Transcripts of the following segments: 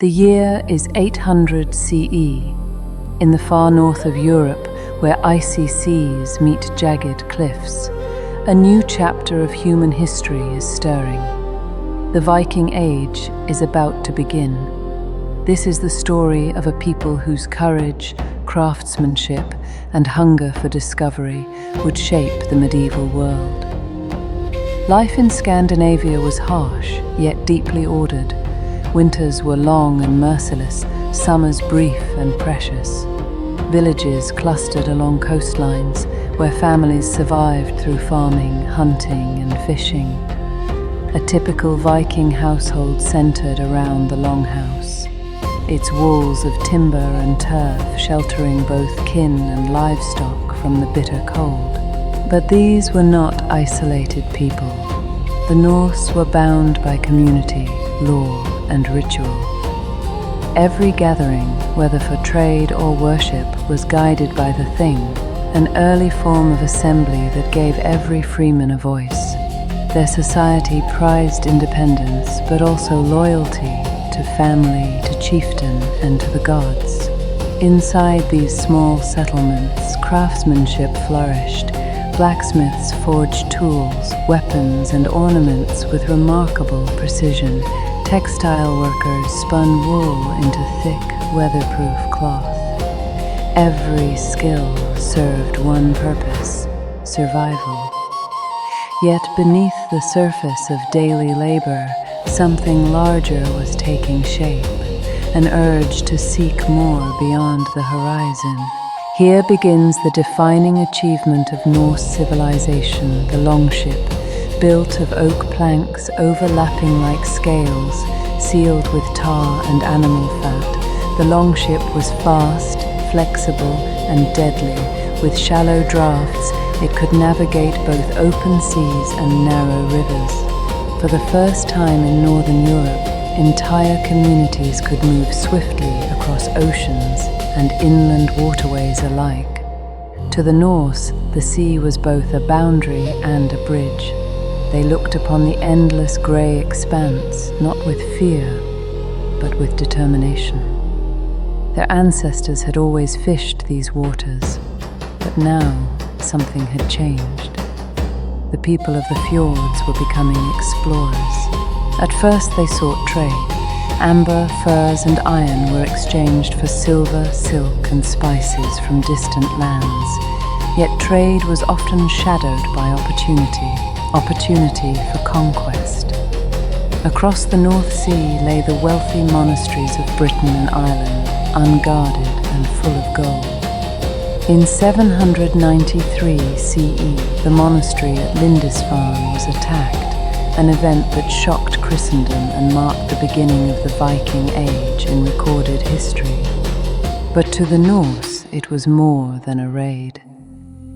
The year is 800 CE. In the far north of Europe, where icy seas meet jagged cliffs, a new chapter of human history is stirring. The Viking Age is about to begin. This is the story of a people whose courage, craftsmanship, and hunger for discovery would shape the medieval world. Life in Scandinavia was harsh, yet deeply ordered. Winters were long and merciless, summers brief and precious. Villages clustered along coastlines, where families survived through farming, hunting, and fishing. A typical Viking household centered around the longhouse, its walls of timber and turf sheltering both kin and livestock from the bitter cold. But these were not isolated people. The Norse were bound by community, law, and ritual. Every gathering, whether for trade or worship, was guided by the Thing, an early form of assembly that gave every freeman a voice. Their society prized independence, but also loyalty to family, to chieftain, and to the gods. Inside these small settlements, craftsmanship flourished. Blacksmiths forged tools, weapons, and ornaments with remarkable precision. Textile workers spun wool into thick, weatherproof cloth. Every skill served one purpose: survival. Yet beneath the surface of daily labor, something larger was taking shape, an urge to seek more beyond the horizon. Here begins the defining achievement of Norse civilization, the longship, built of oak planks overlapping like scales, sealed with tar and animal fat. The longship was fast, flexible, and deadly. With shallow drafts, it could navigate both open seas and narrow rivers. For the first time in Northern Europe, entire communities could move swiftly across oceans and inland waterways alike. To the Norse, the sea was both a boundary and a bridge. They looked upon the endless grey expanse, not with fear, but with determination. Their ancestors had always fished these waters, but now something had changed. The people of the fjords were becoming explorers. At first they sought trade. Amber, furs, and iron were exchanged for silver, silk, and spices from distant lands. Yet trade was often shadowed by opportunity for conquest. Across the North Sea lay the wealthy monasteries of Britain and Ireland, unguarded and full of gold. In 793 CE, the monastery at Lindisfarne was attacked, an event that shocked Christendom and marked the beginning of the Viking Age in recorded history. But to the Norse, it was more than a raid.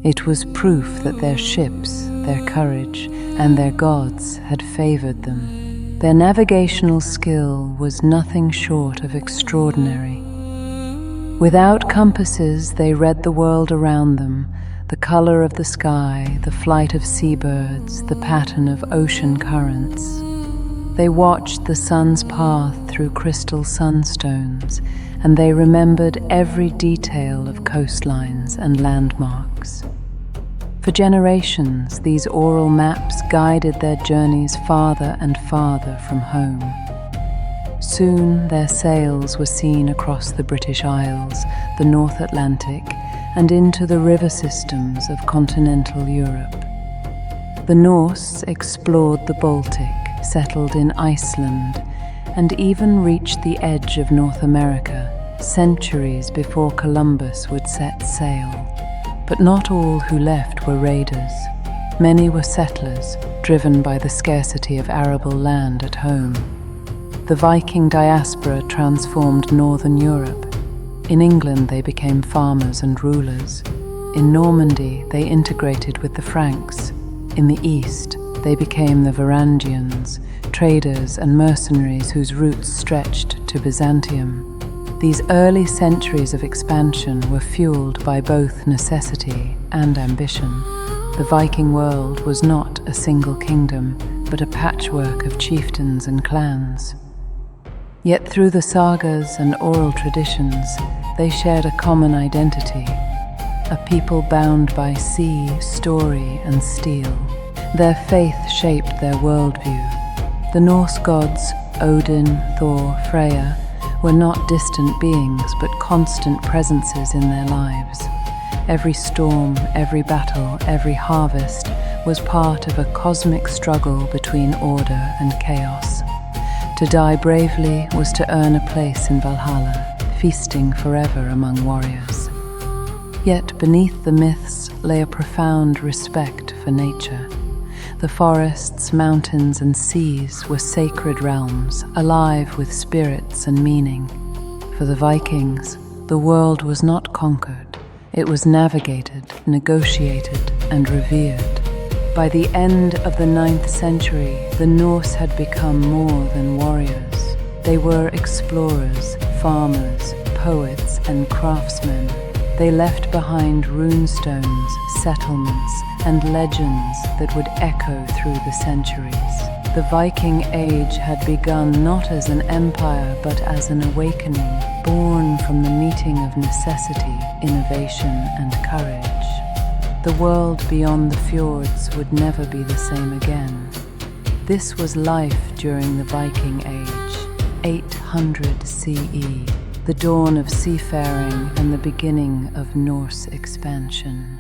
It was proof that their ships, their courage, and their gods had favored them. Their navigational skill was nothing short of extraordinary. Without compasses, they read the world around them, the color of the sky, the flight of seabirds, the pattern of ocean currents. They watched the sun's path through crystal sunstones, and they remembered every detail of coastlines and landmarks. For generations, these oral maps guided their journeys farther and farther from home. Soon their sails were seen across the British Isles, the North Atlantic, and into the river systems of continental Europe. The Norse explored the Baltic, settled in Iceland, and even reached the edge of North America, centuries before Columbus would set sail. But not all who left were raiders. Many were settlers, driven by the scarcity of arable land at home. The Viking diaspora transformed Northern Europe. In England they became farmers and rulers. In Normandy they integrated with the Franks. In the east they became the Varangians, traders and mercenaries whose roots stretched to Byzantium. These early centuries of expansion were fueled by both necessity and ambition. The Viking world was not a single kingdom, but a patchwork of chieftains and clans. Yet through the sagas and oral traditions, they shared a common identity, a people bound by sea, story, and steel. Their faith shaped their worldview. The Norse gods, Odin, Thor, Freya, were not distant beings but constant presences in their lives. Every storm, every battle, every harvest was part of a cosmic struggle between order and chaos. To die bravely was to earn a place in Valhalla, feasting forever among warriors. Yet beneath the myths lay a profound respect for nature. The forests, mountains, and seas were sacred realms, alive with spirits and meaning. For the Vikings, the world was not conquered. It was navigated, negotiated, and revered. By the end of the 9th century, the Norse had become more than warriors. They were explorers, farmers, poets, and craftsmen. They left behind runestones, settlements, and legends that would echo through the centuries. The Viking Age had begun not as an empire but as an awakening, born from the meeting of necessity, innovation, and courage. The world beyond the fjords would never be the same again. This was life during the Viking Age, 800 CE, the dawn of seafaring and the beginning of Norse expansion.